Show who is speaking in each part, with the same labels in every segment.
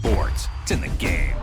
Speaker 1: sports. It's in the game.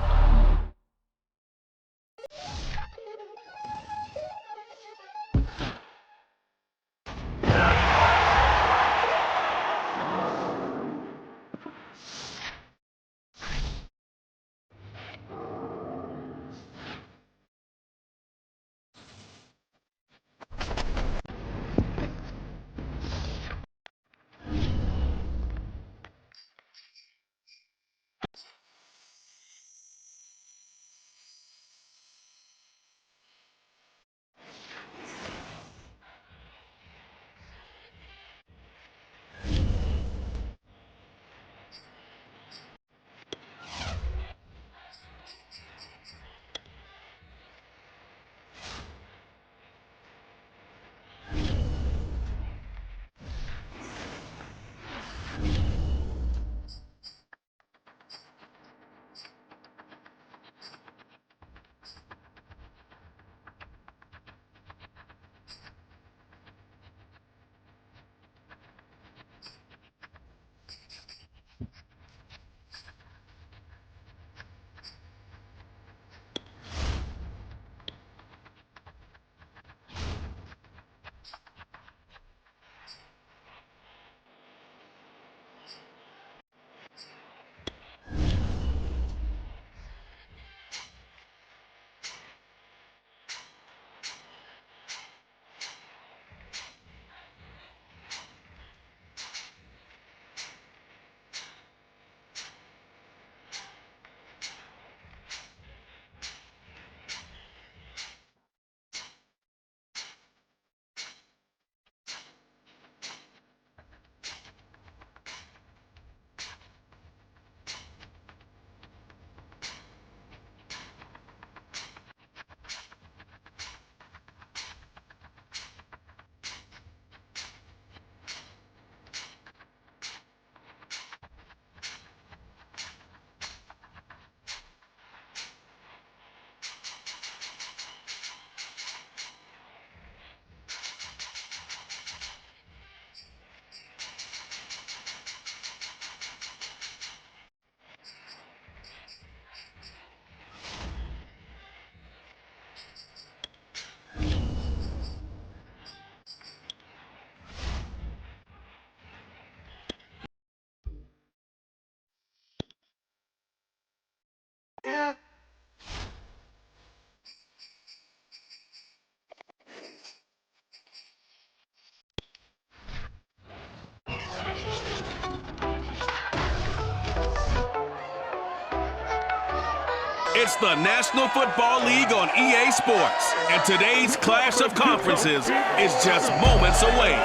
Speaker 1: It's the National Football League on EA Sports, and today's clash of conferences is just moments away.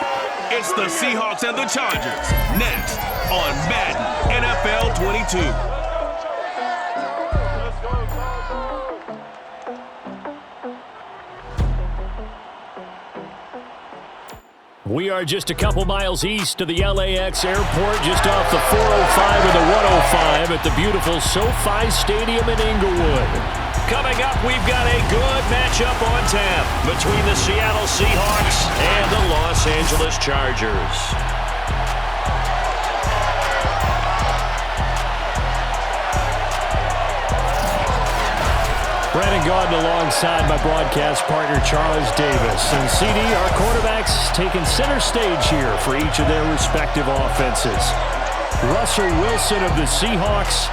Speaker 1: It's the Seahawks and the Chargers, next on Madden NFL 22.
Speaker 2: We are just a couple miles east of the LAX airport, just off the 405 or the 105 at the beautiful SoFi Stadium in Inglewood. Coming up, we've got a good matchup on tap between the Seattle Seahawks and the Los Angeles Chargers. Brandon Gaudin alongside my broadcast partner Charles Davis. And CD, our quarterbacks taking center stage here for each of their respective offenses. Russell Wilson of the Seahawks,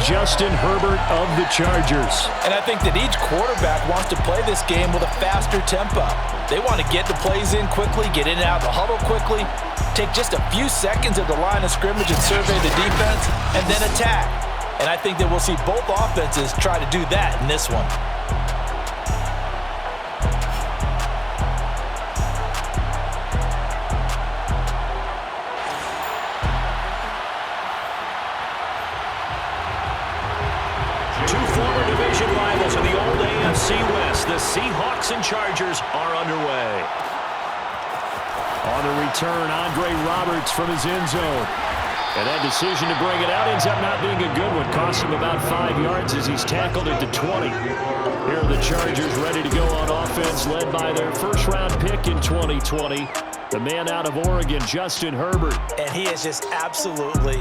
Speaker 2: Justin Herbert of the Chargers.
Speaker 3: And I think that each quarterback wants to play this game with a faster tempo. They want to get the plays in quickly, get in and out of the huddle quickly, take just a few seconds at the line of scrimmage and survey the defense, and then attack. And I think that we'll see both offenses try to do that in this one.
Speaker 2: Two former division rivals in the old AFC West. The Seahawks and Chargers are underway. On the return, Andre Roberts from his end zone. And that decision to bring it out ends up not being a good one. Cost him about 5 yards as he's tackled at the 20. Here are the Chargers ready to go on offense, led by their first-round pick in 2020. The man out of Oregon, Justin Herbert.
Speaker 3: And he is just absolutely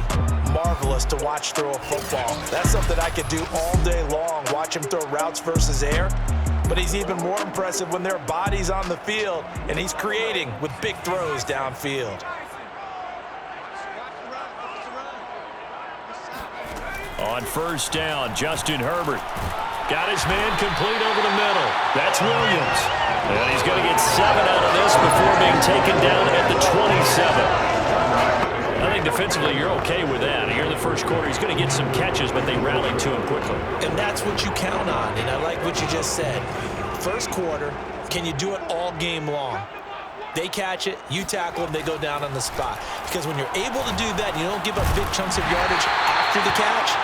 Speaker 3: marvelous to watch throw a football. That's something I could do all day long, watch him throw routes versus air. But he's even more impressive when there are bodies on the field, and he's creating with big throws downfield.
Speaker 2: On first down, Justin Herbert. Got his man complete over the middle. That's Williams. And he's going to get 7 out of this before being taken down at the 27. I think defensively you're okay with that. Here in the first quarter, he's going to get some catches, but they rallied to him quickly.
Speaker 3: And that's what you count on, and I like what you just said. First quarter, can you do it all game long? They catch it, you tackle them, they go down on the spot. Because when you're able to do that, you don't give up big chunks of yardage after the catch,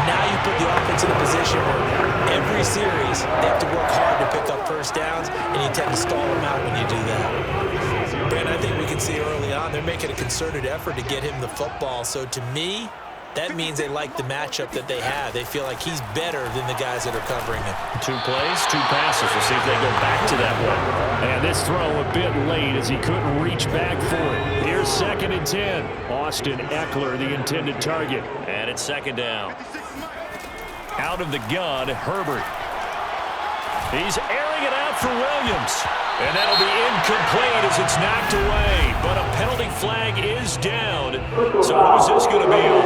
Speaker 3: now you put the offense in a position where every series they have to work hard to pick up first downs, and you tend to stall them out when you do that. And I think we can see early on they're making a concerted effort to get him the football. So to me, that means they like the matchup that they have. They feel like he's better than the guys that are covering him.
Speaker 2: 2 plays, 2 passes. We'll see if they go back to that one. And this throw a bit late as he couldn't reach back for it. Here's 2nd and 10. Austin Eckler, the intended target. And it's 2nd down. Out of the gun, Herbert. He's airing it out for Williams. And that'll be incomplete as it's knocked away. But a penalty flag is down. So who's this going to be on?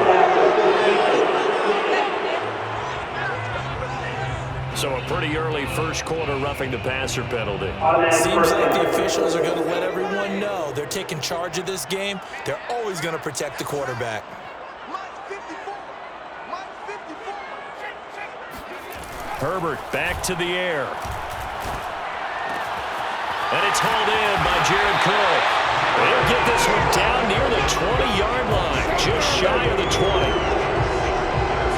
Speaker 2: So a pretty early first quarter roughing the passer penalty.
Speaker 3: Seems like the officials are going to let everyone know they're taking charge of this game. They're always going to protect the quarterback.
Speaker 2: Herbert back to the air. And it's hauled in by Jared Cook. They'll get this one down near the 20-yard line, just shy of the 20.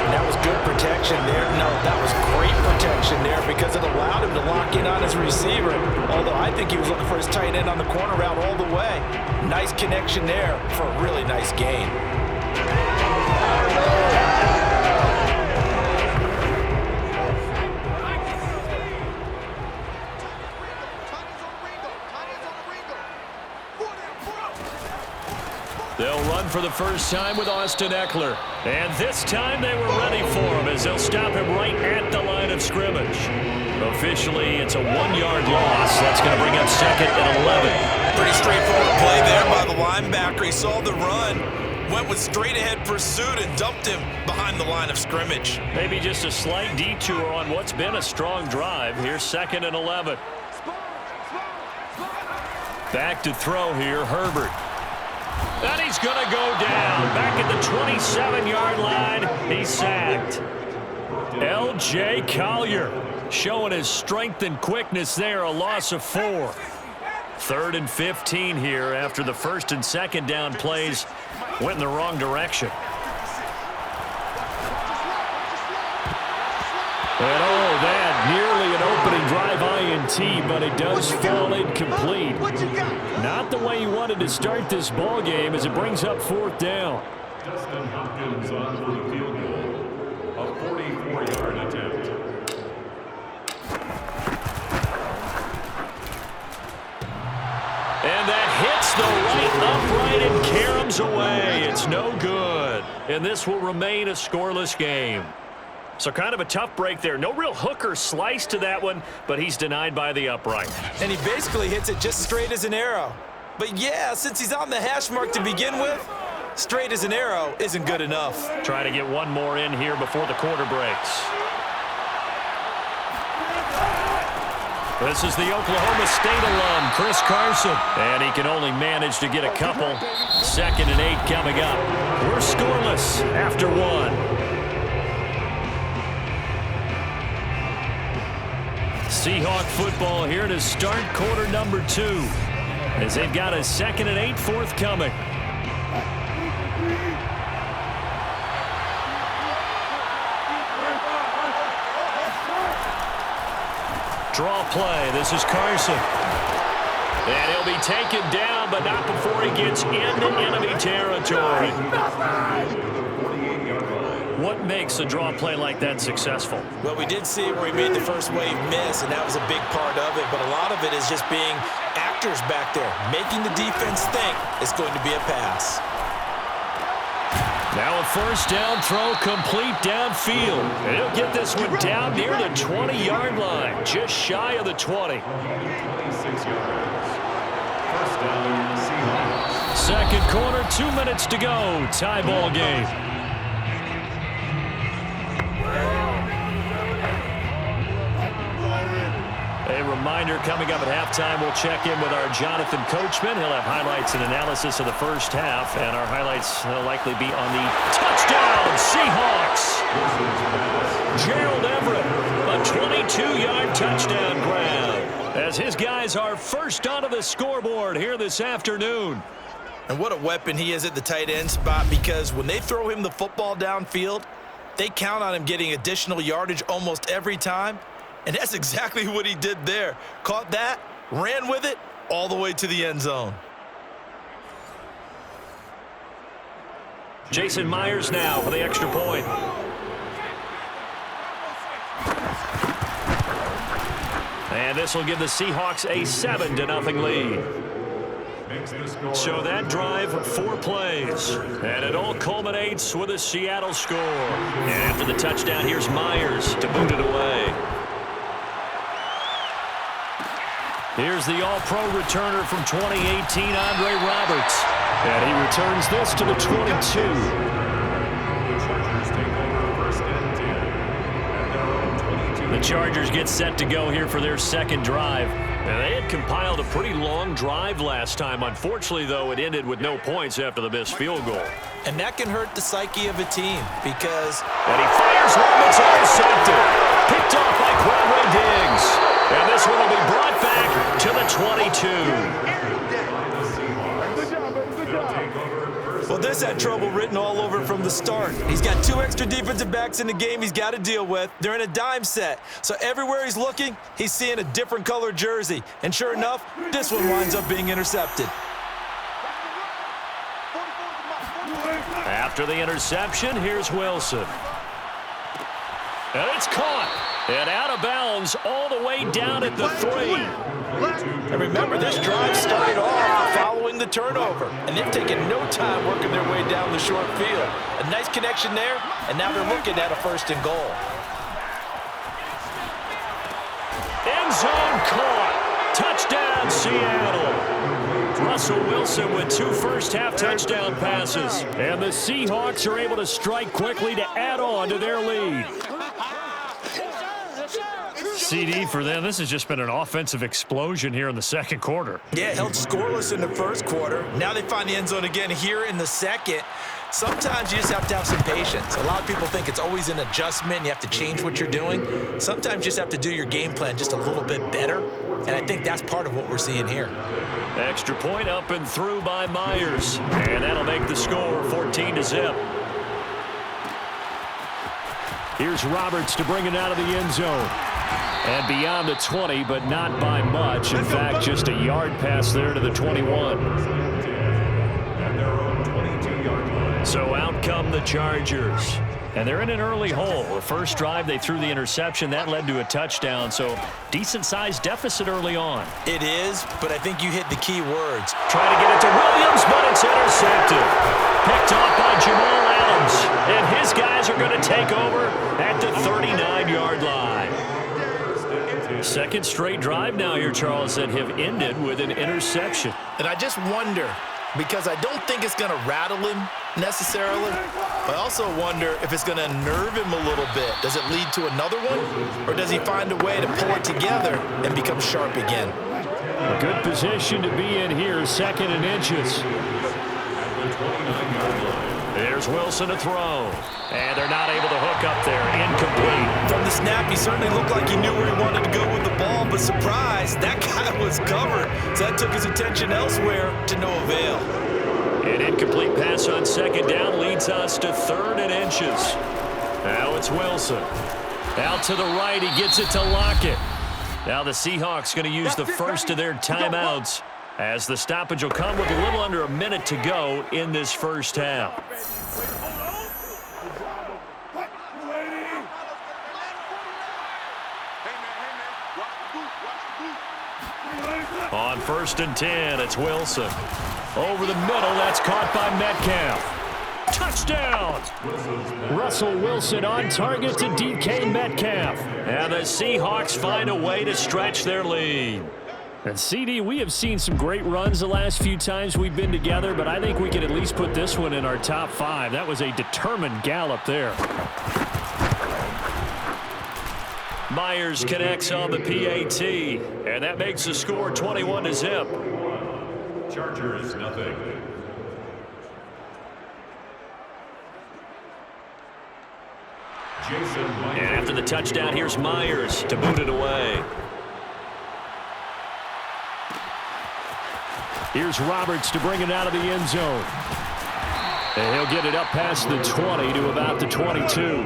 Speaker 3: And that was good protection there. No, that was great protection there because it allowed him to lock in on his receiver. Although I think he was looking for his tight end on the corner route all the way. Nice connection there for a really nice gain.
Speaker 2: They'll run for the first time with Austin Eckler. And this time they were ready for him as they'll stop him right at the line of scrimmage. Officially, it's a 1-yard loss. That's going to bring up 2nd and 11.
Speaker 3: Pretty straightforward play there by the linebacker. He saw the run, went with straight-ahead pursuit, and dumped him behind the line of scrimmage.
Speaker 2: Maybe just a slight detour on what's been a strong drive. Here's 2nd and 11. Back to throw here, Herbert. And he's going to go down. Back at the 27-yard line, he's sacked. L.J. Collier showing his strength and quickness there, a loss of 4. 3rd and 15 here after the 1st and 2nd down plays went in the wrong direction. And oh, that nearly an opening drive INT, but it does fall incomplete. Not the way he wanted to start this ball game as it brings up 4th down.
Speaker 4: Dustin Hopkins on for the field goal, a 44-yard attempt.
Speaker 2: And that hits the right upright and caroms away. It's no good. And this will remain a scoreless game. So kind of a tough break there. No real hook or slice to that one, but he's denied by the upright.
Speaker 3: And he basically hits it just straight as an arrow. But yeah, since he's on the hash mark to begin with, straight as an arrow isn't good enough.
Speaker 2: Try to get one more in here before the quarter breaks. This is the Oklahoma State alum, Chris Carson. And he can only manage to get a couple. 2nd and 8 coming up. We're scoreless after 1. Seahawk football here to start quarter number 2 as they've got a 2nd and 8 forthcoming. Draw play. This is Carson. And he'll be taken down, but not before he gets into enemy territory. What makes a draw play like that successful?
Speaker 3: Well, we did see where he made the first wave miss, and that was a big part of it. But a lot of it is just being actors back there, making the defense think it's going to be a pass.
Speaker 2: Now a first down throw complete downfield. And he'll get this one down near the 20-yard line, just shy of the 20.
Speaker 4: 26 yards. First down, Seahawks.
Speaker 2: Second quarter, 2 minutes to go. Tie ball game. A reminder coming up at halftime, we'll check in with our Jonathan Coachman. He'll have highlights and analysis of the first half, and our highlights will likely be on the touchdown Seahawks. Gerald Everett, a 22-yard touchdown grab, as his guys are first onto the scoreboard here this afternoon.
Speaker 3: And what a weapon he is at the tight end spot, because when they throw him the football downfield, they count on him getting additional yardage almost every time. And that's exactly what he did there. Caught that, ran with it, all the way to the end zone.
Speaker 2: Jason Myers now for the extra point. And this will give the Seahawks a 7-0 lead. So that drive, 4 plays. And it all culminates with a Seattle score. And after the touchdown, here's Myers to boot it away. Here's the all-pro returner from 2018, Andre Roberts. And he returns this to the 22. The Chargers get set to go here for their second drive. And they had compiled a pretty long drive last time. Unfortunately, though, it ended with no points after the missed field goal.
Speaker 3: And that can hurt the psyche of a team because...
Speaker 2: And he fires one that's intercepted. Picked off by Quadray Diggs. And this one will be brought back to the 22.
Speaker 3: Well, this had trouble written all over from the start. He's got 2 extra defensive backs in the game he's got to deal with. They're in a dime set. So everywhere he's looking, he's seeing a different color jersey. And sure enough, this one winds up being intercepted.
Speaker 2: After the interception, here's Wilson. And it's caught. And out of bounds all the way down at the 3.
Speaker 3: And remember, this drive started off following the turnover. And they've taken no time working their way down the short field. A nice connection there, and now they're looking at a 1st and goal.
Speaker 2: End zone caught. Touchdown, Seattle. Russell Wilson with 2 first-half touchdown passes. And the Seahawks are able to strike quickly to add on to their lead. CD for them, this has just been an offensive explosion here in the second quarter.
Speaker 3: Yeah, held scoreless in the first quarter. Now they find the end zone again here in the second. Sometimes you just have to have some patience. A lot of people think it's always an adjustment. You have to change what you're doing. Sometimes you just have to do your game plan just a little bit better. And I think that's part of what we're seeing here.
Speaker 2: Extra point up and through by Myers. And that'll make the score 14-0. Here's Roberts to bring it out of the end zone. And beyond the 20, but not by much. In fact, just a yard pass there to the 21. So out come the Chargers. And they're in an early hole. The first drive, they threw the interception. That led to a touchdown. So decent-sized deficit early on.
Speaker 3: It is, but I think you hit the key words.
Speaker 2: Try to get it to Williams, but it's intercepted. Picked off by Jamal Adams. And his guys are going to take over at the 39-yard line. Second straight drive now here, Charles, that have ended with an interception.
Speaker 3: And I just wonder, because I don't think it's going to rattle him necessarily, but I also wonder if it's going to unnerve him a little bit. Does it lead to another one, or does he find a way to pull it together and become sharp again?
Speaker 2: A good position to be in here, 2nd and inches. There's Wilson to throw. And they're not able to hook up there. Incomplete.
Speaker 3: From the snap, he certainly looked like he knew where he wanted to go with the ball, but surprise, that guy was covered. So that took his attention elsewhere to no avail.
Speaker 2: An incomplete pass on 2nd down leads us to 3rd and inches. Now it's Wilson. Out to the right, he gets it to Lockett. Now the Seahawks going to use the first of their timeouts, as the stoppage will come with a little under a minute to go in this first half. On 1st and 10, it's Wilson. Over the middle, that's caught by Metcalf. Touchdown! Russell Wilson on target to DK Metcalf. And the Seahawks find a way to stretch their lead. And CD, we have seen some great runs the last few times we've been together, but I think we can at least put this one in our top 5. That was a determined gallop there. Myers connects on the PAT, and that makes the score 21-0.
Speaker 4: Chargers, nothing.
Speaker 2: And after the touchdown, here's Myers to boot it away. Here's Roberts to bring it out of the end zone. And he'll get it up past the 20 to about the 22.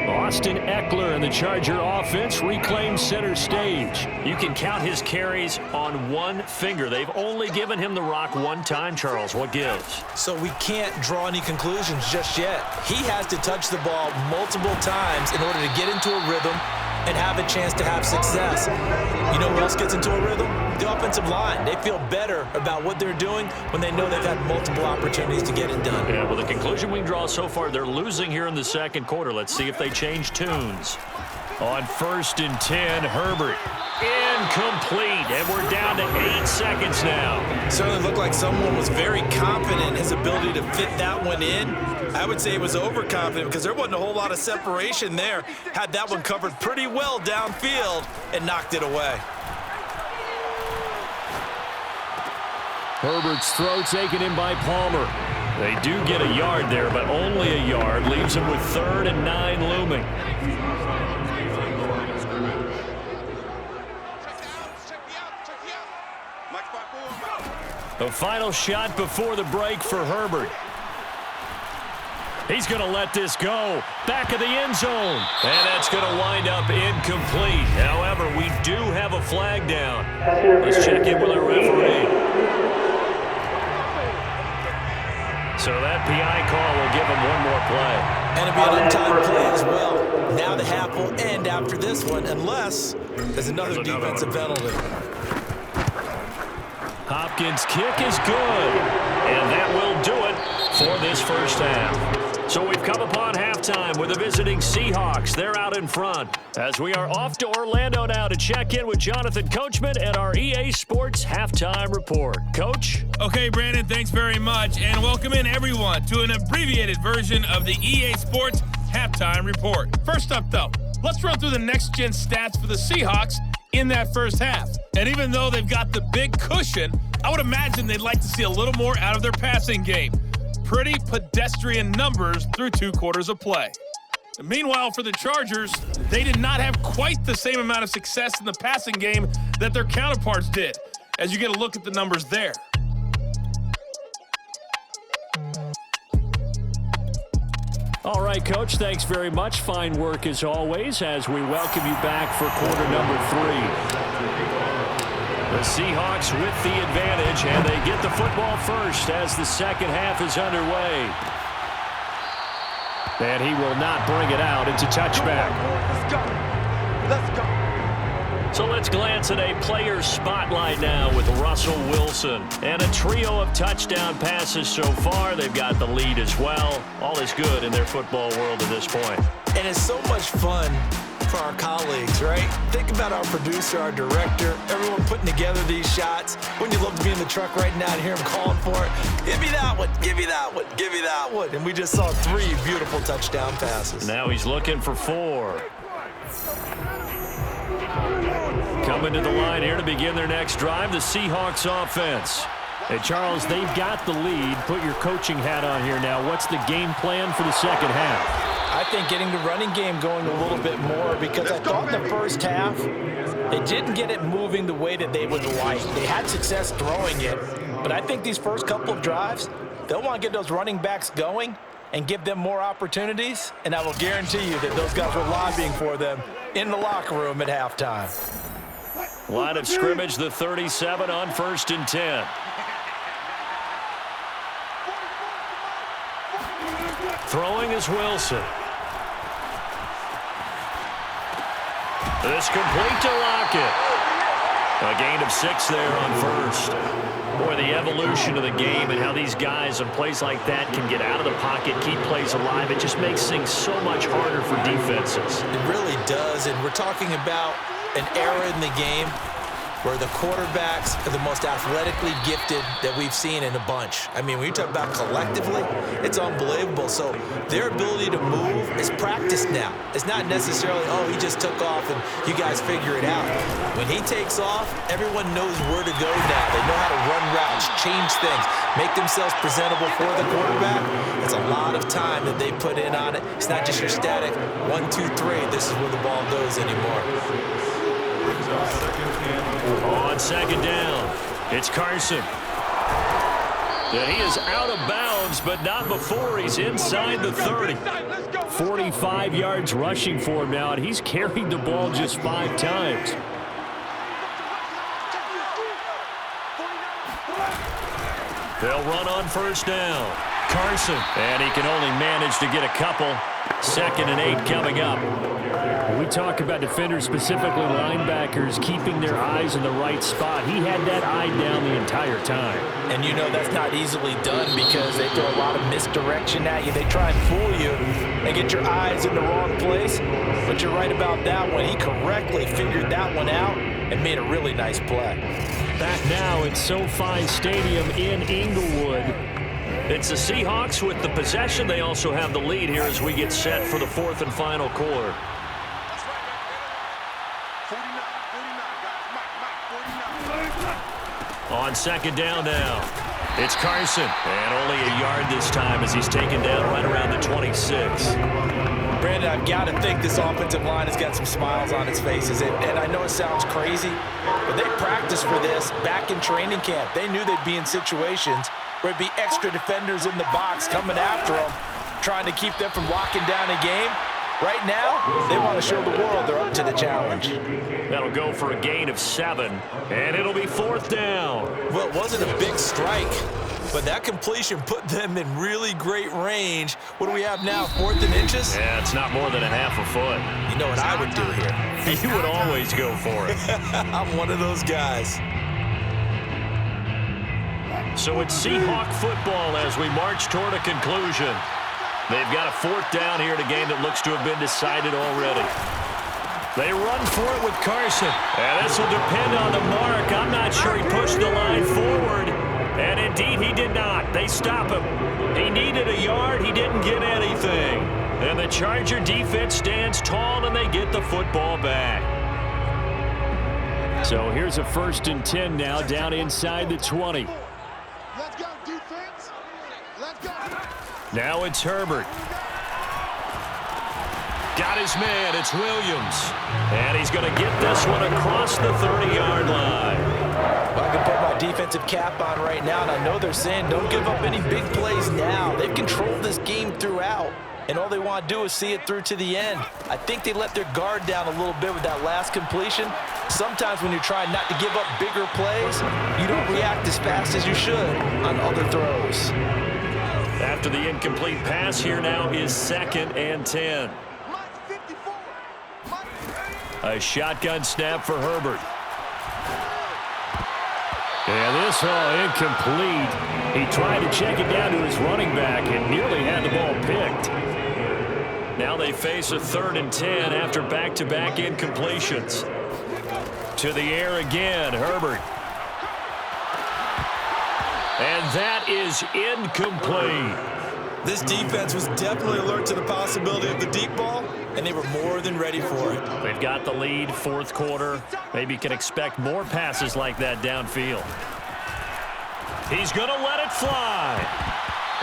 Speaker 2: Austin Eckler and the Charger offense reclaim center stage. You can count his carries on one finger. They've only given him the rock one time, Charles. What gives?
Speaker 3: So we can't draw any conclusions just yet. He has to touch the ball multiple times in order to get into a rhythm and have a chance to have success. You know who else gets into a rhythm? The offensive line. They feel better about what they're doing when they know they've had multiple opportunities to get it done.
Speaker 2: Yeah, well, the conclusion we can draw so far, they're losing here in the second quarter. Let's see if they change tunes. On 1st and 10, Herbert. Incomplete, and we're down to 8 seconds now.
Speaker 3: Certainly looked like someone was very confident in his ability to fit that one in. I would say he was overconfident because there wasn't a whole lot of separation there. Had that one covered pretty well downfield and knocked it away.
Speaker 2: Herbert's throw taken in by Palmer. They do get a yard there, but only a yard. Leaves them with 3rd and 9 looming. The final shot before the break for Herbert. He's going to let this go. Back of the end zone. And that's going to wind up incomplete. However, we do have a flag down. Let's check in with our referee. So that PI call will give him one more play.
Speaker 3: And it'll be an untimed play as well. Now the half will end after this one unless there's another defensive penalty.
Speaker 2: Hopkins' kick is good, and that will do it for this first half. So we've come upon halftime with the visiting Seahawks. They're out in front as we are off to Orlando now to check in with Jonathan Coachman and our EA Sports Halftime Report. Coach?
Speaker 5: Okay, Brandon, thanks very much, and welcome in everyone to an abbreviated version of the EA Sports Halftime Report. First up, though, let's run through the next-gen stats for the Seahawks in that first half. And even though they've got the big cushion, I would imagine they'd like to see a little more out of their passing game. Pretty pedestrian numbers through 2 quarters of play. And meanwhile, for the Chargers, they did not have quite the same amount of success in the passing game that their counterparts did, as you get a look at the numbers there.
Speaker 2: All right, Coach, thanks very much. Fine work as always as we welcome you back for quarter number 3. The Seahawks with the advantage, and they get the football first as the second half is underway. And he will not bring it out. It's a touchback.
Speaker 6: Let's go. Let's go.
Speaker 2: So let's glance at a player spotlight now with Russell Wilson. And a trio of touchdown passes so far. They've got the lead as well. All is good in their football world at this point.
Speaker 3: And it's so much fun for our colleagues, right? Think about our producer, our director, everyone putting together these shots. Wouldn't you love to be in the truck right now and hear him calling for it? Give me that one, give me that one, give me that one. And we just saw 3 beautiful touchdown passes.
Speaker 2: Now he's looking for 4. Coming to the line here to begin their next drive, the Seahawks offense. And Charles, they've got the lead. Put your coaching hat on here now. What's the game plan for the second half?
Speaker 3: I think getting the running game going a little bit more because I thought in the first half they didn't get it moving the way that they would like. They had success throwing it, but I think these first couple of drives, they'll want to get those running backs going and give them more opportunities, and I will guarantee you that those guys were lobbying for them in the locker room at halftime.
Speaker 2: Line of scrimmage, the 37 on 1st and 10. Throwing is Wilson. This complete to Lockett. A gain of 6 there on first. Boy, the evolution of the game and how these guys on plays like that can get out of the pocket, keep plays alive, it just makes things so much harder for defenses.
Speaker 3: It really does, and we're talking about an era in the game where the quarterbacks are the most athletically gifted that we've seen in a bunch. I mean, when you talk about collectively, it's unbelievable. So their ability to move is practiced now. It's not necessarily, oh, he just took off and you guys figure it out. When he takes off, everyone knows where to go now. They know how to run routes, change things, make themselves presentable for the quarterback. It's a lot of time that they put in on it. It's not just your static 1, 2, 3. This is where the ball goes anymore.
Speaker 2: On second down, it's Carson. And he is out of bounds, but not before he's inside the 30. 45 yards rushing for him now, and he's carried the ball just 5 times. They'll run on first down. Carson, and he can only manage to get a couple. 2nd and 8 coming up. When we talk about defenders, specifically linebackers, keeping their eyes in the right spot, he had that eye down the entire time.
Speaker 3: And you know that's not easily done because they throw a lot of misdirection at you. They try and fool you and get your eyes in the wrong place. But you're right about that one. He correctly figured that one out and made a really nice play.
Speaker 2: Back now at SoFi Stadium in Inglewood. It's the Seahawks with the possession. They also have the lead here as we get set for the 4th and final quarter. On second down now, it's Carson. And only a yard this time as he's taken down right around the 26.
Speaker 3: Brandon, I've got to think this offensive line has got some smiles on its faces. And I know it sounds crazy, but they practiced for this back in training camp. They knew they'd be in situations where it'd be extra defenders in the box coming after them, trying to keep them from locking down a game. Right now, they want to show the world they're up to the challenge.
Speaker 2: That'll go for a gain of 7, and it'll be 4th down.
Speaker 3: Well, it wasn't a big strike, but that completion put them in really great range. What do we have now, 4th and inches?
Speaker 2: Yeah, it's not more than a half a foot.
Speaker 3: You know what I would do here?
Speaker 2: You would always go for it.
Speaker 3: I'm one of those guys.
Speaker 2: So it's Seahawk football as we march toward a conclusion. They've got a 4th down here in a game that looks to have been decided already. They run for it with Carson. And this will depend on the mark. I'm not sure he pushed the line forward. And indeed, he did not. They stop him. He needed a yard. He didn't get anything. And the Charger defense stands tall, and they get the football back. So here's a 1st and 10 now down inside the 20.
Speaker 6: Let's go, defense. Let's go.
Speaker 2: Now it's Herbert. Got his man. It's Williams. And he's going to get this one across the 30-yard line.
Speaker 3: Well, I can put my defensive cap on right now, and I know they're saying don't give up any big plays now. They've controlled this game throughout, and all they want to do is see it through to the end. I think they let their guard down a little bit with that last completion. Sometimes when you're trying not to give up bigger plays, you don't react as fast as you should on other throws.
Speaker 2: After the incomplete pass, here now is 2nd and 10. A shotgun snap for Herbert. And this incomplete. He tried to check it down to his running back and nearly had the ball picked. Now they face a 3rd and 10 after back-to-back incompletions. To the air again, Herbert. And that is incomplete.
Speaker 3: This defense was definitely alert to the possibility of the deep ball, and they were more than ready for it.
Speaker 2: They've got the lead, 4th quarter. Maybe can expect more passes like that downfield. He's going to let it fly.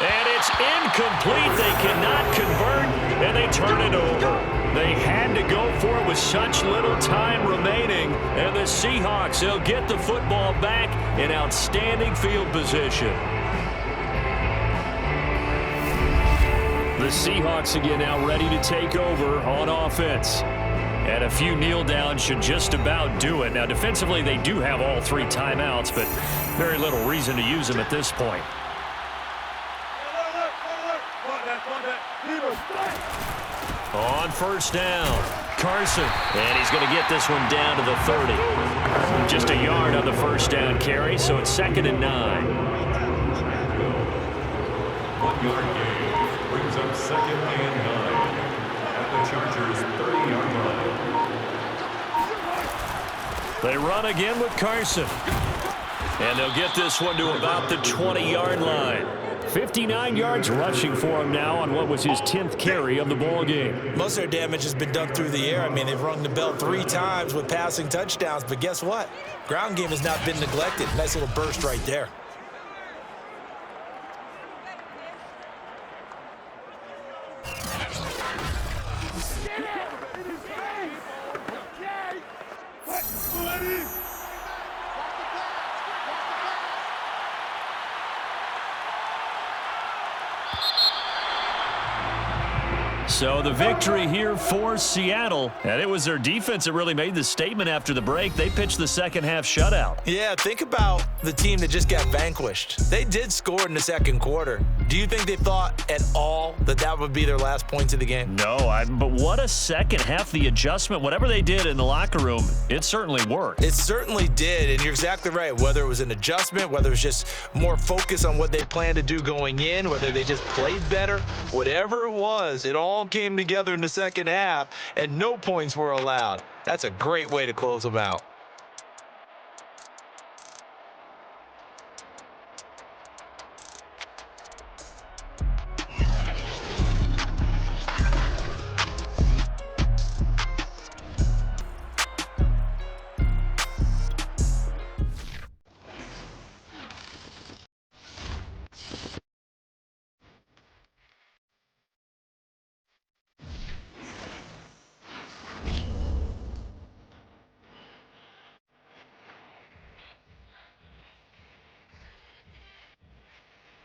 Speaker 2: And it's incomplete. They cannot convert, and they turn it over. They had to go for it with such little time remaining. And the Seahawks, they'll get the football back in outstanding field position. The Seahawks again now ready to take over on offense. And a few kneel downs should just about do it. Now, defensively, they do have all 3 timeouts, but very little reason to use them at this point. On first down, Carson. And he's going to get this one down to the 30. Just a yard on the first down carry, so it's 2nd and 9.
Speaker 4: 1 yard gain brings up 2nd and 9 at the Chargers' 30-yard line.
Speaker 2: They run again with Carson. And they'll get this one to about the 20-yard line. 59 yards rushing for him now on what was his 10th carry of the ball game.
Speaker 3: Most of their damage has been done through the air. I mean, they've rung the bell 3 times with passing touchdowns, but guess what? Ground game has not been neglected. Nice little burst right there.
Speaker 2: So the victory here for Seattle, and it was their defense that really made the statement after the break. They pitched the second half shutout.
Speaker 3: Yeah, think about the team that just got vanquished. They did score in the second quarter. Do you think they thought at all that that would be their last points of the game?
Speaker 2: No, but what a second half. The adjustment, whatever they did in the locker room, it certainly worked.
Speaker 3: It certainly did, and you're exactly right. Whether it was an adjustment, whether it was just more focus on what they planned to do going in, whether they just played better, whatever it was, it all came together in the second half, and no points were allowed. That's a great way to close them out.